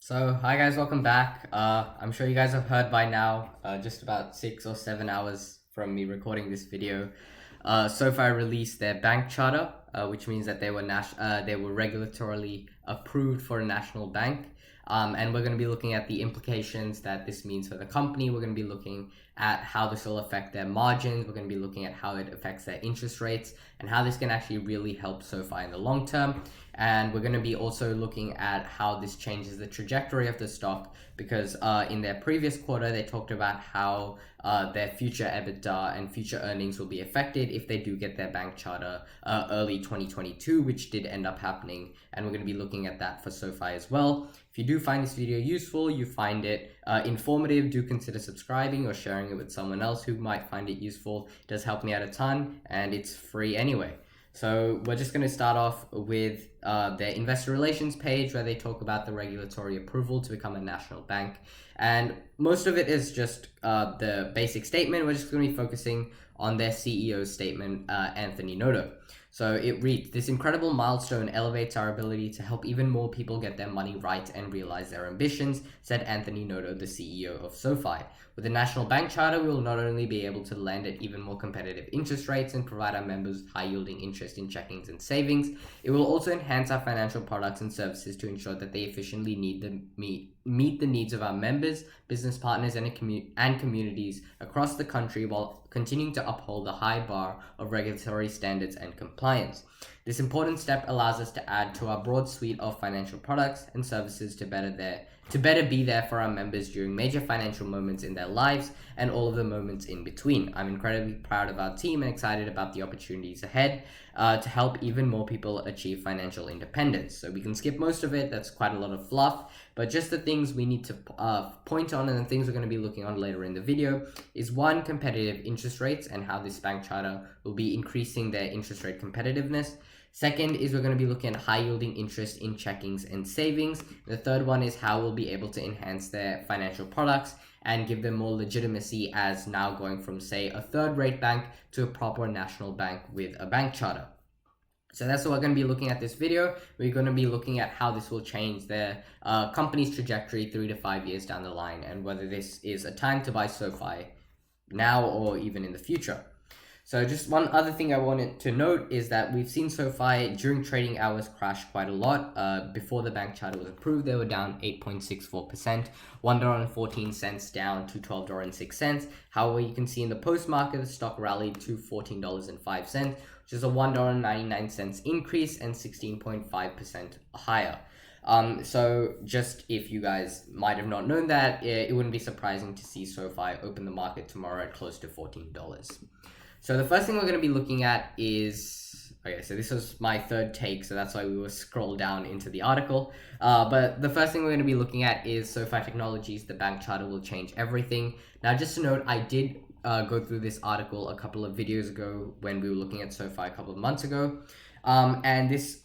Hi guys, welcome back. I'm sure you guys have heard by now, just about 6 or 7 hours from me recording this video. SoFi released their bank charter, which means that they were regulatorily approved for a national bank. And we're going to be looking at the implications that this means for the company. We're going to be looking at how this will affect their margins. We're going to be looking at how it affects their interest rates and how this can actually really help SoFi in the long term. And we're going to be also looking at how this changes the trajectory of the stock because in their previous quarter, they talked about how their future Ebitda and future earnings will be affected if they do get their bank charter early 2022, which did end up happening. And we're going to be looking at that for SoFi as well. If you do find this video useful, you find it informative, do consider subscribing or sharing it with someone else who might find it useful. It does help me out a ton and it's free anyway. So we're just going to start off with their investor relations page where they talk about the regulatory approval to become a national bank. And most of it is just the basic statement. We're just going to be focusing on their CEO's statement, Anthony Noto. So it reads, "This incredible milestone elevates our ability to help even more people get their money right and realize their ambitions," said Anthony Noto, the CEO of SoFi. "With the national bank charter, we will not only be able to lend at even more competitive interest rates and provide our members with high-yielding interest in checkings and savings, it will also enhance our financial products and services to ensure that they efficiently meet the needs of our members, business partners, and communities across the country while continuing to uphold the high bar of regulatory standards and compliance. This important step allows us to add to our broad suite of financial products and services to better be there for our members during major financial moments in their lives and all of the moments in between. I'm incredibly proud of our team and excited about the opportunities ahead to help even more people achieve financial independence." So we can skip most of it. That's quite a lot of fluff, but just the things we need to point on and the things we're going to be looking on later in the video is one, competitive interest rates and how this bank charter will be increasing their interest rate competitiveness. Second is we're going to be looking at high yielding interest in checkings and savings. The third one is how we'll be able to enhance their financial products and give them more legitimacy as now going from, say, a third-rate bank to a proper national bank with a bank charter. So that's what we're going to be looking at this video. We're going to be looking at how this will change their company's trajectory 3 to 5 years down the line and whether this is a time to buy SoFi now or even in the future. So just one other thing I wanted to note is that we've seen SoFi during trading hours crash quite a lot. Before the bank charter was approved, they were down 8.64%, $1.14 down to $12.06. However, you can see in the post-market, the stock rallied to $14.05, which is a $1.99 increase and 16.5% higher. So just if you guys might have not known that, it wouldn't be surprising to see SoFi open the market tomorrow at close to $14. So the first thing we're going to be looking at is, okay, so this was my third take, so that's why we will scroll down into the article. But the first thing we're going to be looking at is SoFi Technologies, the bank charter will change everything. Now, just to note, I did go through this article a couple of videos ago when we were looking at SoFi a couple of months ago. And this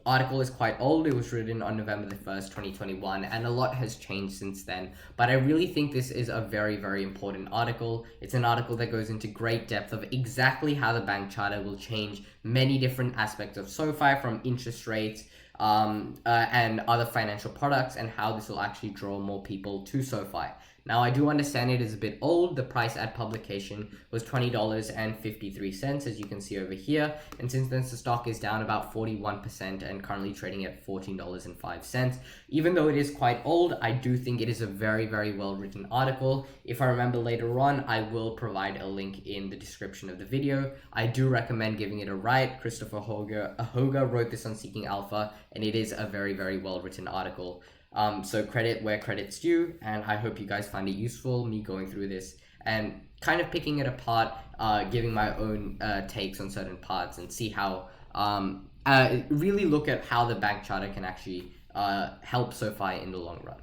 article is quite old. It was written on November the 1st, 2021, and a lot has changed since then. But I really think this is a very, very important article. It's an article that goes into great depth of exactly how the bank charter will change many different aspects of SoFi, from interest rates and other financial products, and how this will actually draw more people to SoFi. Now, I do understand it is a bit old. The price at publication was $20.53, as you can see over here. And since then, the stock is down about 41% and currently trading at $14.05. Even though it is quite old, I do think it is a very, very well-written article. If I remember later on, I will provide a link in the description of the video. I do recommend giving it a write. Christopher Hoga wrote this on Seeking Alpha, and it is a very, very well-written article. So credit where credit's due, and I hope you guys find it useful, me going through this and kind of picking it apart, giving my own takes on certain parts and see how, really look at how the bank charter can actually help SoFi in the long run.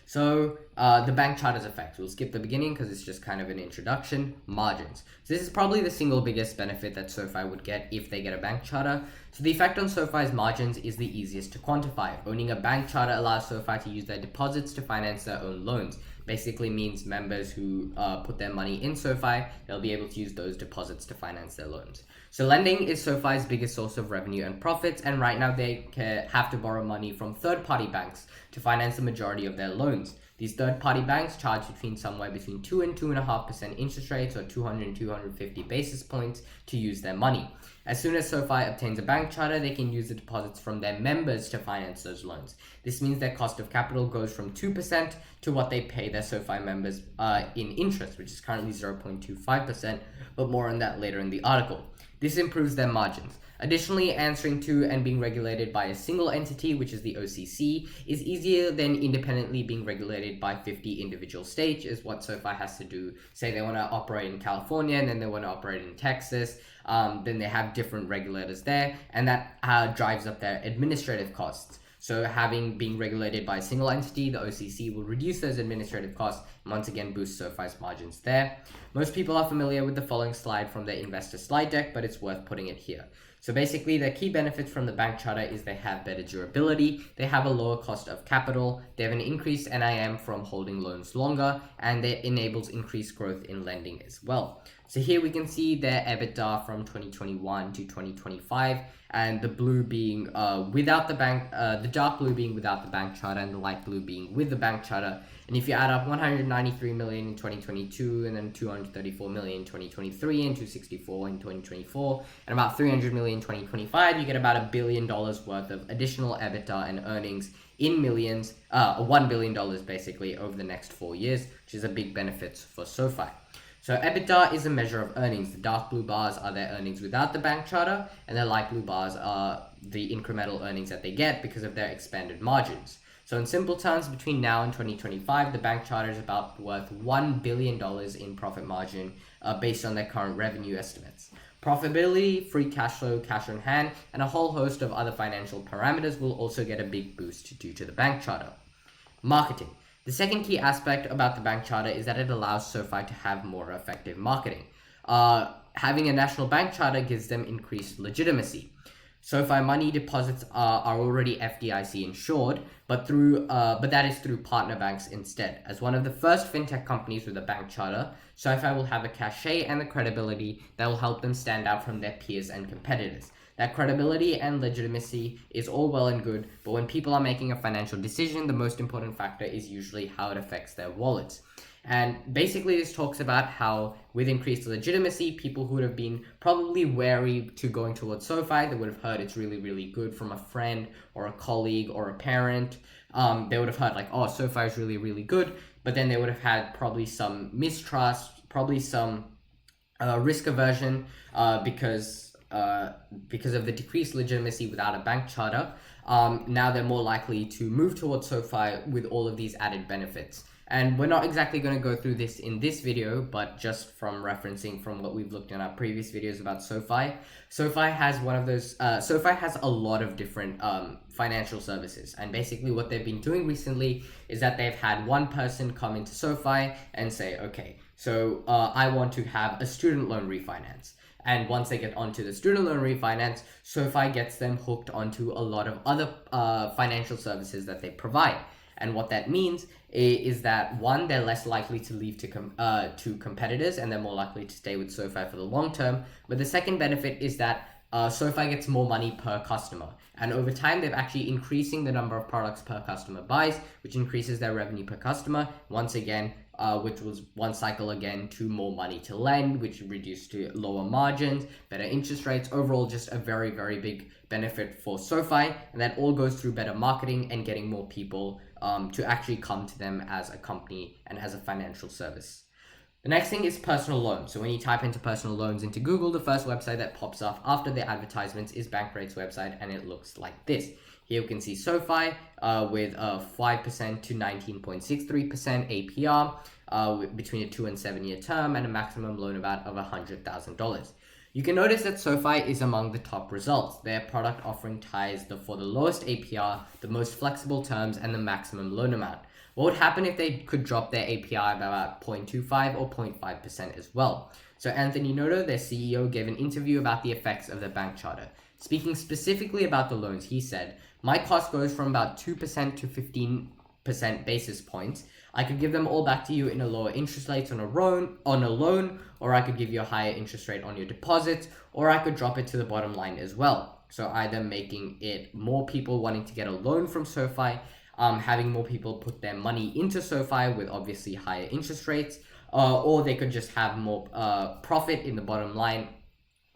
So the bank charter's effects. We'll skip the beginning because it's just kind of an introduction. Margins. So this is probably the single biggest benefit that SoFi would get if they get a bank charter. So the effect on SoFi's margins is the easiest to quantify. Owning a bank charter allows SoFi to use their deposits to finance their own loans. basically means members who put their money in SoFi, they'll be able to use those deposits to finance their loans. So lending is SoFi's biggest source of revenue and profits, and right now they have to borrow money from third-party banks to finance the majority of their loans. These third-party banks charge somewhere between 2 and 2.5% interest rates, or 200 and 250 basis points, to use their money. As soon as SoFi obtains a bank charter, they can use the deposits from their members to finance those loans. This means their cost of capital goes from 2% to what they pay their SoFi members in interest, which is currently 0.25%, but more on that later in the article. This improves their margins. Additionally, answering to and being regulated by a single entity, which is the OCC, is easier than independently being regulated by 50 individual states, is what SoFi has to do. Say they want to operate in California, and then they want to operate in Texas, then they have different regulators there, and that drives up their administrative costs. So being regulated by a single entity, the OCC will reduce those administrative costs and once again boost SoFi's margins there. Most people are familiar with the following slide from their investor slide deck, but it's worth putting it here. So basically, the key benefits from the bank charter is they have better durability, they have a lower cost of capital, they have an increased NIM from holding loans longer, and it enables increased growth in lending as well. So here we can see their Ebitda from 2021 to 2025, and the blue being without the bank, the dark blue being without the bank charter, and the light blue being with the bank charter. And if you add up 193 million in 2022, and then 234 million in 2023, and 264 in 2024, and about 300 million in 2025, you get about $1 billion worth of additional Ebitda and earnings in millions, $1 billion basically over the next 4 years, which is a big benefit for SoFi. So Ebitda is a measure of earnings. The dark blue bars are their earnings without the bank charter, and the light blue bars are the incremental earnings that they get because of their expanded margins. So in simple terms, between now and 2025, the bank charter is about worth $1 billion in profit margin based on their current revenue estimates. Profitability, free cash flow, cash on hand, and a whole host of other financial parameters will also get a big boost due to the bank charter. Marketing. The second key aspect about the bank charter is that it allows SoFi to have more effective marketing. Having a national bank charter gives them increased legitimacy. SoFi money deposits are already FDIC insured, but that is through partner banks instead. As one of the first fintech companies with a bank charter, SoFi will have a cachet and the credibility that will help them stand out from their peers and competitors. That credibility and legitimacy is all well and good, but when people are making a financial decision, the most important factor is usually how it affects their wallets. And basically this talks about how with increased legitimacy, people who would have been probably wary to going towards SoFi, they would have heard it's really, really good from a friend or a colleague or a parent. They would have heard like, oh, SoFi is really, really good, but then they would have had probably some mistrust, probably some risk aversion because of the decreased legitimacy without a bank charter. Now they're more likely to move towards SoFi with all of these added benefits. And we're not exactly going to go through this in this video, but just from referencing from what we've looked in our previous videos about SoFi, SoFi has SoFi has a lot of different financial services. And basically what they've been doing recently is that they've had one person come into SoFi and say, okay, so I want to have a student loan refinance. And once they get onto the student loan refinance, SoFi gets them hooked onto a lot of other financial services that they provide. And what that means is that one, they're less likely to leave to competitors, and they're more likely to stay with SoFi for the long term. But the second benefit is that SoFi gets more money per customer. And over time, they've actually increasing the number of products per customer buys, which increases their revenue per customer. Once again, which was one cycle again to more money to lend, which reduced to lower margins, better interest rates. Overall, just a very, very big benefit for SoFi. And that all goes through better marketing and getting more people to actually come to them as a company and as a financial service. The next thing is personal loans. So when you type into personal loans into Google, the first website that pops up after the advertisements is Bankrate's website, and it looks like this. Here you can see SoFi with 5% to 19.63% APR between a 2 and 7 year term and a maximum loan amount of $100,000. You can notice that SoFi is among the top results. Their product offering ties for the lowest APR, the most flexible terms, and the maximum loan amount. What would happen if they could drop their APR by about 0.25 or 0.5% as well? So Anthony Noto, their CEO, gave an interview about the effects of the bank charter. Speaking specifically about the loans, he said, "My cost goes from about 2% to 15% percent basis points, I could give them all back to you in a lower interest rate on a loan, or I could give you a higher interest rate on your deposits, or I could drop it to the bottom line as well. So either making it more people wanting to get a loan from SoFi, having more people put their money into SoFi with obviously higher interest rates, or they could just have more profit in the bottom line,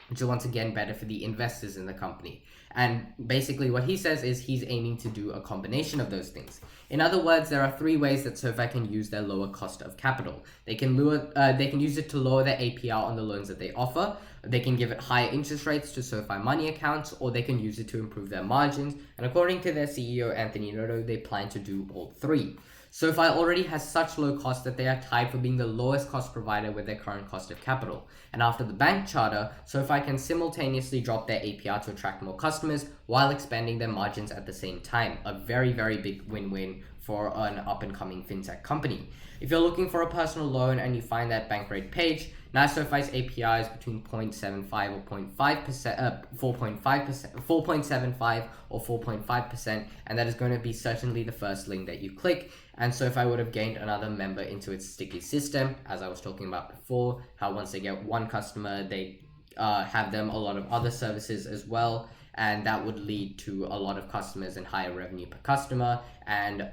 which is once again better for the investors in the company. And basically what he says is he's aiming to do a combination of those things. In other words, there are three ways that SoFi can use their lower cost of capital. They can use it to lower their APR on the loans that they offer. They can give it higher interest rates to SoFi money accounts, or they can use it to improve their margins. And according to their CEO, Anthony Noto, they plan to do all three. SoFi already has such low cost that they are tied for being the lowest cost provider with their current cost of capital. And after the bank charter, SoFi can simultaneously drop their APR to attract more customers while expanding their margins at the same time. A very, very big win-win for an up-and-coming fintech company. If you're looking for a personal loan and you find that bank rate page, now SoFi's APR is between 0.75 or 0.5%, 4.75 or 4.5%, and that is going to be certainly the first link that you click. And SoFi would have gained another member into its sticky system, as I was talking about before, how once they get one customer, they have them a lot of other services as well, and that would lead to a lot of customers and higher revenue per customer, and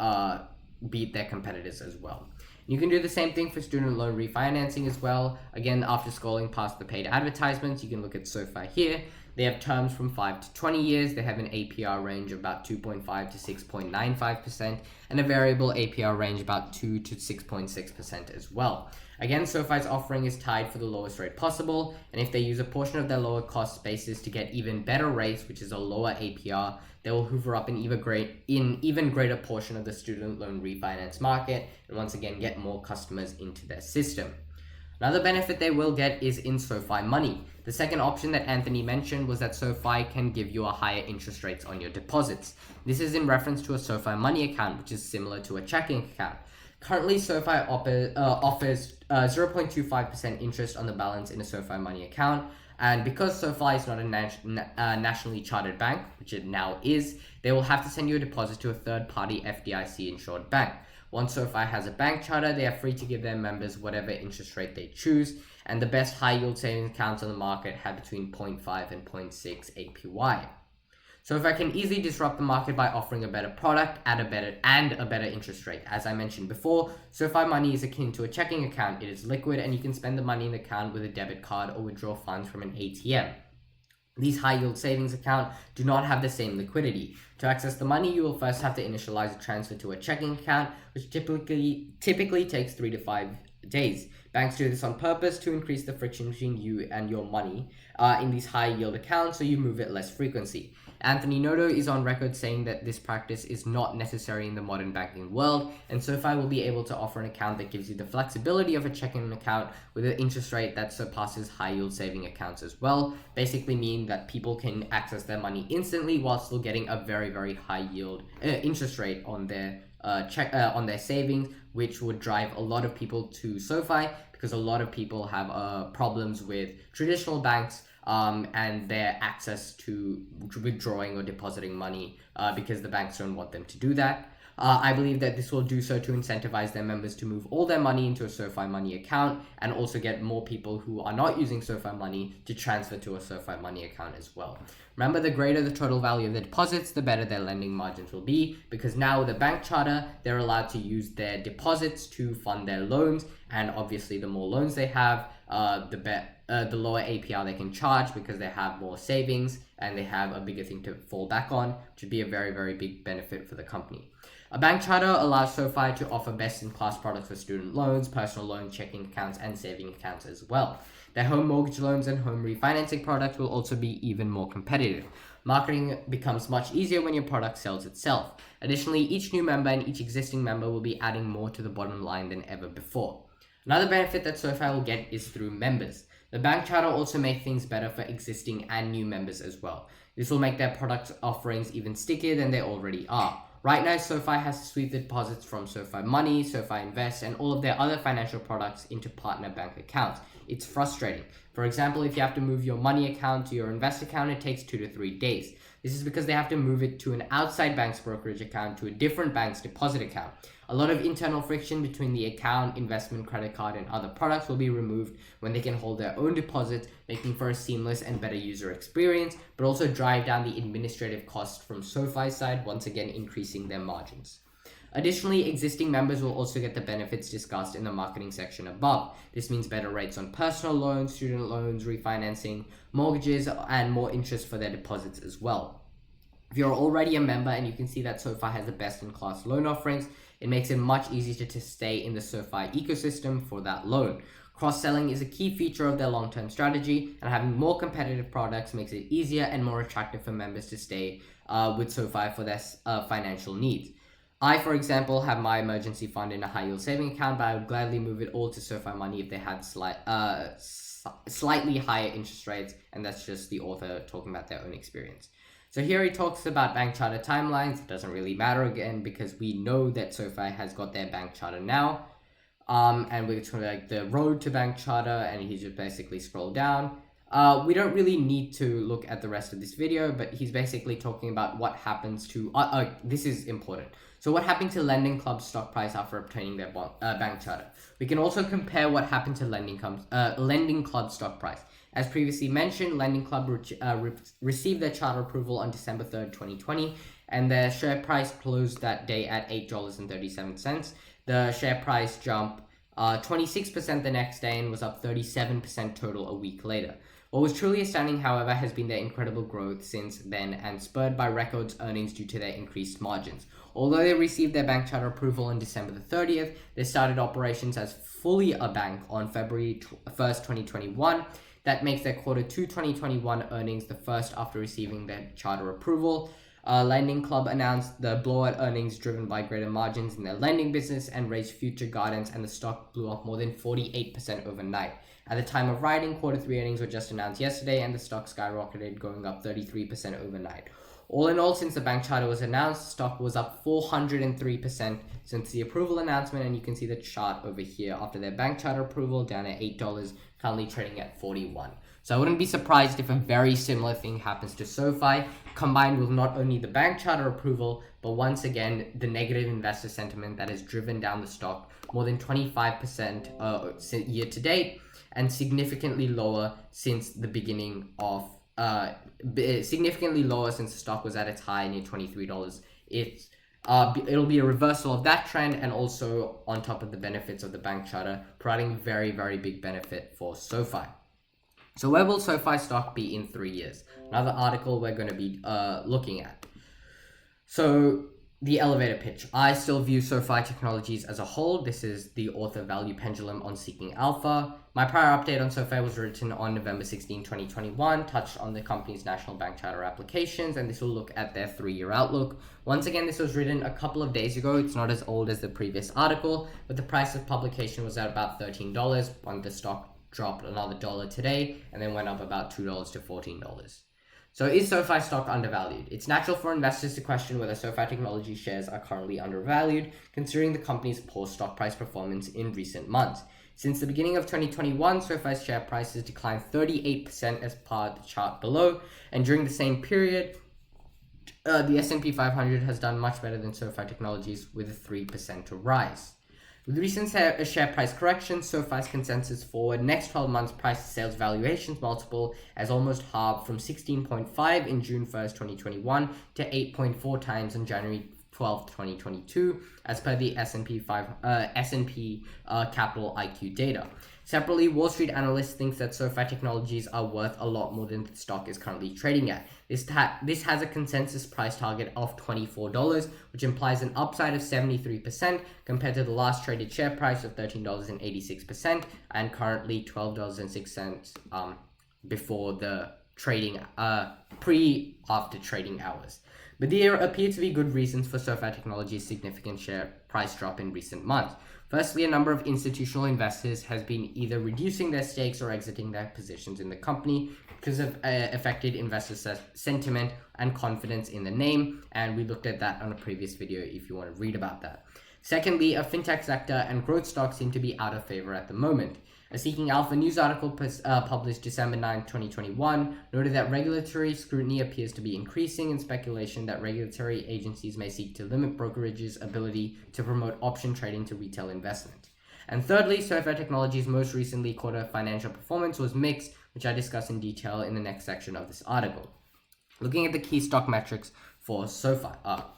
beat their competitors as well. You can do the same thing for student loan refinancing as well. Again, after scrolling past the paid advertisements, you can look at SoFi here. They have terms from 5 to 20 years. They have an APR range of about 2.5 to 6.95%, and a variable APR range about 2 to 6.6% as well. Again, SoFi's offering is tied for the lowest rate possible, and if they use a portion of their lower cost basis to get even better rates, which is a lower APR, they will hoover up an even greater portion of the student loan refinance market, and once again get more customers into their system. Another benefit they will get is in SoFi Money. The second option that Anthony mentioned was that SoFi can give you a higher interest rates on your deposits. This is in reference to a SoFi Money account, which is similar to a checking account. Currently, SoFi offers 0.25% interest on the balance in a SoFi Money account. And because SoFi is not a nationally chartered bank, which it now is, they will have to send you a deposit to a third-party FDIC-insured bank. Once SoFi has a bank charter, they are free to give their members whatever interest rate they choose, and the best high-yield savings accounts on the market have between 0.5 and 0.6 APY. SoFi can easily disrupt the market by offering a better product at a better interest rate. As I mentioned before, SoFi Money is akin to a checking account. It is liquid, and you can spend the money in the account with a debit card or withdraw funds from an ATM. These high-yield savings accounts do not have the same liquidity. To access the money, you will first have to initialize a transfer to a checking account, which typically takes 3 to 5 days. Banks do this on purpose to increase the friction between you and your money in these high-yield accounts, so you move it less frequency. Anthony Noto is on record saying that this practice is not necessary in the modern banking world, and SoFi will be able to offer an account that gives you the flexibility of a checking account with an interest rate that surpasses high-yield saving accounts as well, basically meaning that people can access their money instantly while still getting a very, very high-yield interest rate on their on their savings, which would drive a lot of people to SoFi because a lot of people have problems with traditional banks and their access to withdrawing or depositing money because the banks don't want them to do that. I believe that this will do so to incentivize their members to move all their money into a SoFi Money account, and also get more people who are not using SoFi Money to transfer to a SoFi Money account as well. Remember, the greater the total value of the deposits, the better their lending margins will be, because now with the bank charter, they're allowed to use their deposits to fund their loans, and obviously the more loans they have, the lower APR they can charge because they have more savings and they have a bigger thing to fall back on, which would be a very, very big benefit for the company. A bank charter allows SoFi to offer best-in-class products for student loans, personal loans, checking accounts, and saving accounts as well. Their home mortgage loans and home refinancing products will also be even more competitive. Marketing becomes much easier when your product sells itself. Additionally, each new member and each existing member will be adding more to the bottom line than ever before. Another benefit that SoFi will get is through members. The bank charter also makes things better for existing and new members as well. This will make their product offerings even stickier than they already are. Right now, SoFi has to sweep the deposits from SoFi Money, SoFi Invest, and all of their other financial products into partner bank accounts. It's frustrating. For example, if you have to move your money account to your invest account, it takes 2 to 3 days. This is because they have to move it to an outside bank's brokerage account to a different bank's deposit account. A lot of internal friction between the account, investment, credit card, and other products will be removed when they can hold their own deposits, making for a seamless and better user experience, but also drive down the administrative cost from SoFi's side, once again increasing their margins. Additionally, existing members will also get the benefits discussed in the marketing section above. This means better rates on personal loans, student loans, refinancing, mortgages, and more interest for their deposits as well. If you're already a member and you can see that SoFi has the best-in-class loan offerings, it makes it much easier to stay in the SoFi ecosystem for that loan. Cross-selling is a key feature of their long-term strategy, and having more competitive products makes it easier and more attractive for members to stay with SoFi for their financial needs. I, for example, have my emergency fund in a high-yield saving account, but I would gladly move it all to SoFi Money if they had slightly higher interest rates, and that's just the author talking about their own experience. So here he talks about bank charter timelines. It doesn't really matter again because we know that SoFi has got their bank charter now. And we're talking like the road to bank charter, and he just basically scroll down. We don't really need to look at the rest of this video, but he's basically talking about what happens to, this is important. So what happened to Lending Club's stock price after obtaining their bank charter? We can also compare what happened to Lending Club's stock price. As previously mentioned, Lending Club received their charter approval on December 3rd, 2020, and their share price closed that day at $8.37. The share price jumped 26% the next day and was up 37% total a week later. What was truly astounding, however, has been their incredible growth since then, and spurred by record earnings due to their increased margins. Although they received their bank charter approval on December the 30th, they started operations as fully a bank on February 1st, 2021. That makes their Q2 2021 earnings the first after receiving their charter approval. Lending Club announced the blowout earnings driven by greater margins in their lending business and raised future guidance, and the stock blew up more than 48% overnight. At the time of writing, Q3 earnings were just announced yesterday, and the stock skyrocketed, going up 33% overnight. All in all, since the bank charter was announced, the stock was up 403% since the approval announcement, and you can see the chart over here after their bank charter approval, down at $8, currently trading at $41. So I wouldn't be surprised if a very similar thing happens to SoFi, combined with not only the bank charter approval, but once again, the negative investor sentiment that has driven down the stock more than 25% year to date, and significantly lower since the beginning of significantly lower since the stock was at its high near $23. It'll be a reversal of that trend, and also on top of the benefits of the bank charter, providing very, very big benefit for SoFi. So where will SoFi stock be in 3 years? Another article we're going to be looking at. So the elevator pitch. I still view SoFi Technologies as a whole. This is the author Value Pendulum on Seeking Alpha. My prior update on SoFi was written on November 16, 2021, touched on the company's national bank charter applications, and this will look at their 3-year outlook. Once again, this was written a couple of days ago. It's not as old as the previous article, but the price of publication was at about $13, when the stock dropped another $1 today, and then went up about $2 to $14. So is SoFi stock undervalued? It's natural for investors to question whether SoFi Technology shares are currently undervalued, considering the company's poor stock price performance in recent months. Since the beginning of 2021, SoFi's share price has declined 38% as per the chart below, and during the same period, the S&P 500 has done much better than SoFi Technologies with a 3% rise. With recent share price corrections, SoFi's consensus for next 12 months price-to-sales valuations multiple has almost halved from 16.5 in June 1st, 2021 to 8.4 times on January 12th, 2022, as per the S&P Capital IQ data. Separately, Wall Street analysts think that SoFi Technologies are worth a lot more than the stock is currently trading at. This has a consensus price target of $24, which implies an upside of 73% compared to the last traded share price of $13.86 and currently $12.06 before the trading after trading hours. But there appear to be good reasons for SoFi Technology's significant share price drop in recent months. Firstly, a number of institutional investors has been either reducing their stakes or exiting their positions in the company because of affected investor sentiment and confidence in the name, and we looked at that on a previous video if you want to read about that. Secondly, a fintech sector and growth stocks seem to be out of favor at the moment. A Seeking Alpha news article published December 9, 2021 noted that regulatory scrutiny appears to be increasing and speculation that regulatory agencies may seek to limit brokerage's ability to promote option trading to retail investment. And thirdly, SoFi Technologies' most recently quarter financial performance was mixed, which I discuss in detail in the next section of this article. Looking at the key stock metrics for SoFi.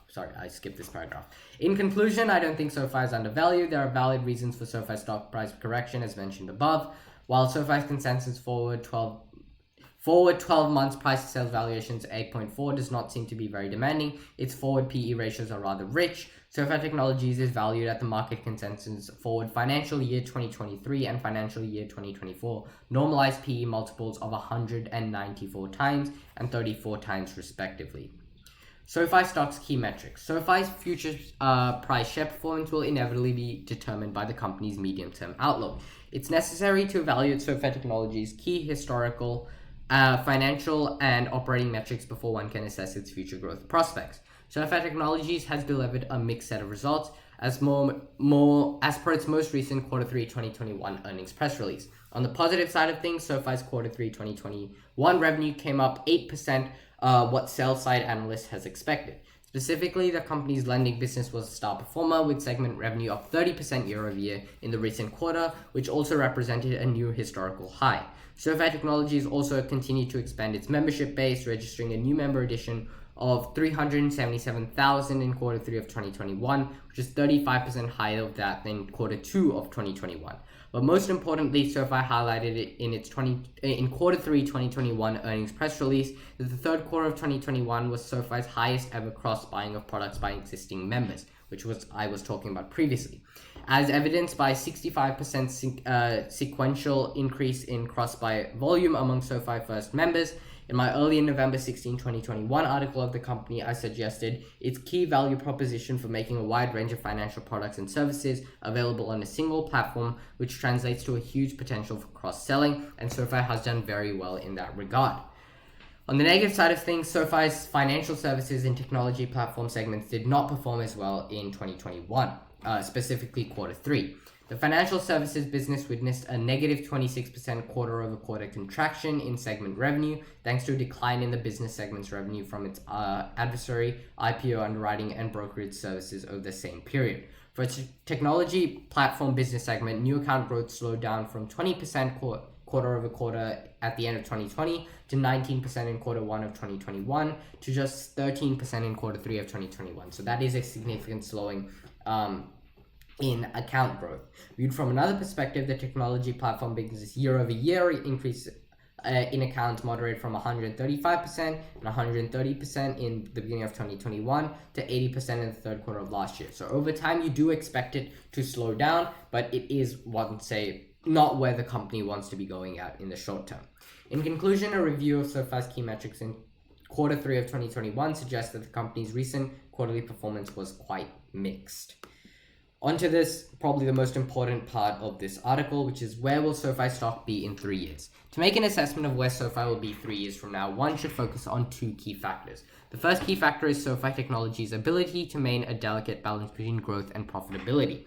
Sorry, I skipped this paragraph. In conclusion, I don't think SoFi is undervalued. There are valid reasons for SoFi's stock price correction as mentioned above. While SoFi's consensus forward 12 months price to sales valuations 8.4 does not seem to be very demanding, its forward PE ratios are rather rich. SoFi Technologies is valued at the market consensus forward financial year 2023 and financial year 2024 normalized PE multiples of 194 times and 34 times respectively. SoFi stock's key metrics. SoFi's future price share performance will inevitably be determined by the company's medium-term outlook. It's necessary to evaluate SoFi Technologies' key historical, financial, and operating metrics before one can assess its future growth prospects. SoFi Technologies has delivered a mixed set of results as per its most recent Q3 2021 earnings press release. On the positive side of things, SoFi's Q3 2021 revenue came up 8%, what sell-side analysts has expected. Specifically, the company's lending business was a star performer, with segment revenue up 30% year-over-year in the recent quarter, which also represented a new historical high. SoFi Technologies also continued to expand its membership base, registering a new member addition of 377,000 in Q3 of 2021, which is 35% higher of that than Q2 of 2021. But most importantly, SoFi highlighted it in its Q3 2021 earnings press release that the third quarter of 2021 was SoFi's highest ever cross-buying of products by existing members, which I was talking about previously, as evidenced by 65% sequential increase in cross-buy volume among SoFi First members. In my early November 16, 2021 article of the company, I suggested its key value proposition for making a wide range of financial products and services available on a single platform, which translates to a huge potential for cross-selling, and SoFi has done very well in that regard. On the negative side of things, SoFi's financial services and technology platform segments did not perform as well in 2021, specifically Q3. The financial services business witnessed a negative 26% quarter-over-quarter contraction in segment revenue, thanks to a decline in the business segment's revenue from its adversary, IPO underwriting, and brokerage services over the same period. For its technology platform business segment, new account growth slowed down from 20% quarter-over-quarter at the end of 2020 to 19% in Q1 of 2021 to just 13% in Q3 of 2021. So that is a significant slowing in account growth. Viewed from another perspective, the technology platform business year-over-year increase in accounts moderated from 135% and 130% in the beginning of 2021 to 80% in the third quarter of last year. So over time, you do expect it to slow down, but it is, one would say, not where the company wants to be going at in the short term. In conclusion, a review of SoFi's key metrics in Q3 of 2021 suggests that the company's recent quarterly performance was quite mixed. Onto this, probably the most important part of this article, which is where will SoFi stock be in 3 years? To make an assessment of where SoFi will be 3 years from now, one should focus on two key factors. The first key factor is SoFi Technologies' ability to maintain a delicate balance between growth and profitability.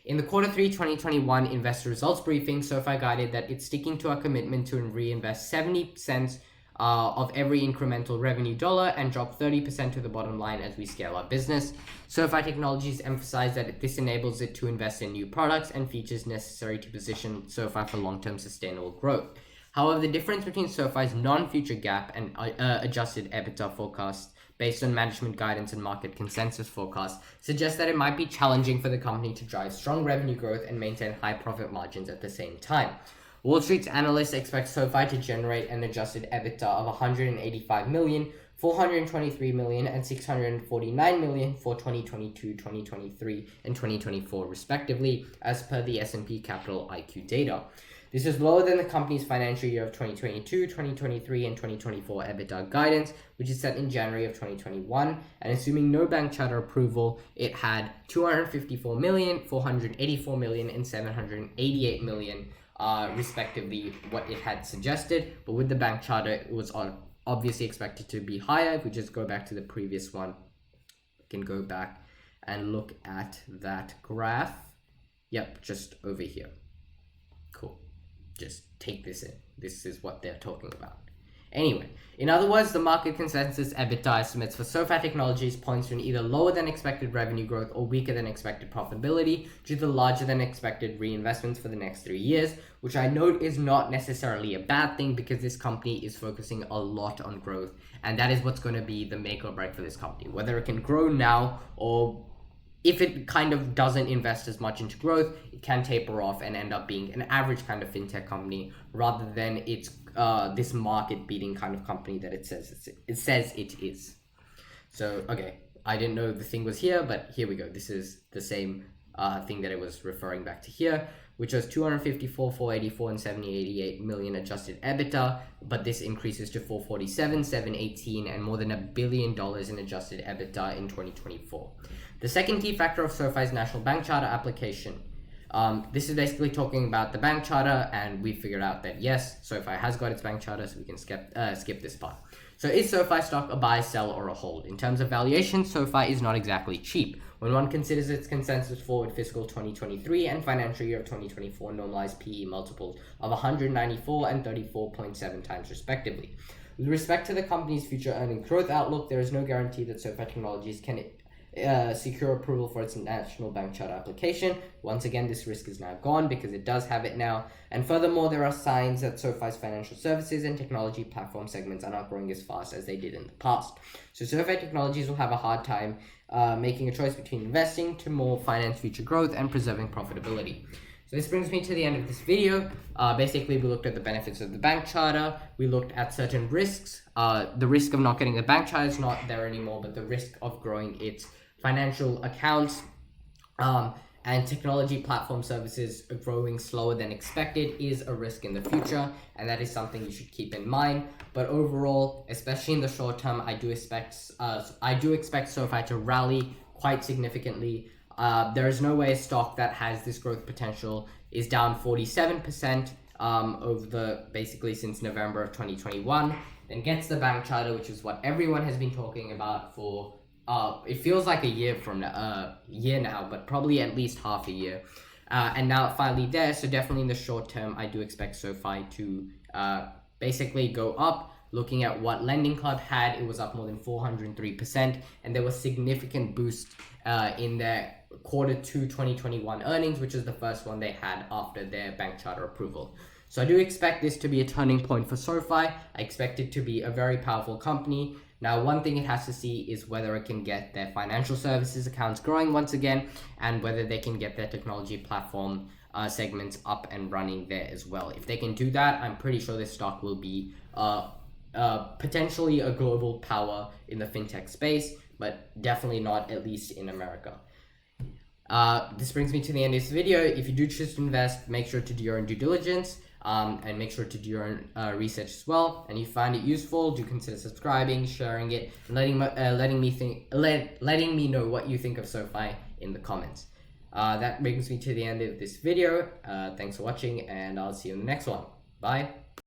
In the Q3 2021 investor results briefing, SoFi guided that it's sticking to our commitment to reinvest 70 cents of every incremental revenue dollar and drop 30% to the bottom line as we scale our business. SoFi Technologies emphasized that this enables it to invest in new products and features necessary to position SoFi for long-term sustainable growth. However, the difference between SoFi's non-future GAAP and adjusted Ebitda forecasts based on management guidance and market consensus forecasts suggests that it might be challenging for the company to drive strong revenue growth and maintain high profit margins at the same time. Wall Street's analysts expect SoFi to generate an adjusted EBITDA of 185 million, 423 million, and 649 million for 2022, 2023, and 2024 respectively, as per the S&P Capital IQ data. This is lower than the company's financial year of 2022, 2023, and 2024 EBITDA guidance, which is set in January of 2021, and assuming no bank charter approval, it had 254 million, 484 million, and 788 million respectively what it had suggested, but with the bank charter it was obviously expected to be higher. If we just go back to the previous one, we can go back and look at that graph. Yep, just over here. Cool. Just take this in. This is what they're talking about. Anyway, in other words, the market consensus EBITDA estimates for SoFi Technologies points to an either lower than expected revenue growth or weaker than expected profitability due to larger than expected reinvestments for the next 3 years, which I note is not necessarily a bad thing because this company is focusing a lot on growth, and that is what's going to be the make or break for this company. Whether it can grow now, or if it kind of doesn't invest as much into growth, it can taper off and end up being an average kind of fintech company rather than it's this market beating kind of company that it says it is. So, okay, I didn't know the thing was here, but here we go. This is the same thing that it was referring back to here, which was 254, 484, and 788 million adjusted EBITDA, but this increases to 447, 718, and more than $1 billion in adjusted EBITDA in 2024. The second key factor of SoFi's national bank charter application. This is basically talking about the bank charter, and we figured out that yes, SoFi has got its bank charter, so we can skip this part. So is SoFi stock a buy, sell, or a hold? In terms of valuation, SoFi is not exactly cheap. When one considers its consensus forward fiscal 2023 and financial year of 2024 normalized PE multiples of 194 and 34.7 times respectively. With respect to the company's future earnings growth outlook, there is no guarantee that SoFi Technologies can secure approval for its national bank charter application. Once again, this risk is now gone because it does have it now. And furthermore, there are signs that SoFi's financial services and technology platform segments are not growing as fast as they did in the past. So SoFi Technologies will have a hard time making a choice between investing to more finance future growth and preserving profitability. So this brings me to the end of this video. Basically, we looked at the benefits of the bank charter. We looked at certain risks. The risk of not getting the bank charter is not there anymore, but the risk of growing its financial accounts and technology platform services growing slower than expected is a risk in the future, and that is something you should keep in mind. But overall, especially in the short term, I do expect SoFi to rally quite significantly. There is no way a stock that has this growth potential is down 47% over basically since November of 2021, then gets the bank charter, which is what everyone has been talking about for it feels like a year now, but probably at least half a year. And now it's finally there. So definitely in the short term, I do expect SoFi to basically go up. Looking at what Lending Club had, it was up more than 403%, and there was significant boost in their Q2 2021 earnings, which is the first one they had after their bank charter approval. So I do expect this to be a turning point for SoFi. I expect it to be a very powerful company. Now, one thing it has to see is whether it can get their financial services accounts growing once again, and whether they can get their technology platform segments up and running there as well. If they can do that, I'm pretty sure this stock will be potentially a global power in the fintech space, but definitely not at least in America. This brings me to the end of this video. If you do choose to invest, make sure to do your own due diligence and make sure to do your own research as well. And if you find it useful, do consider subscribing, sharing it, and letting me know what you think of SoFi in the comments. That brings me to the end of this video. Thanks for watching, and I'll see you in the next one. Bye.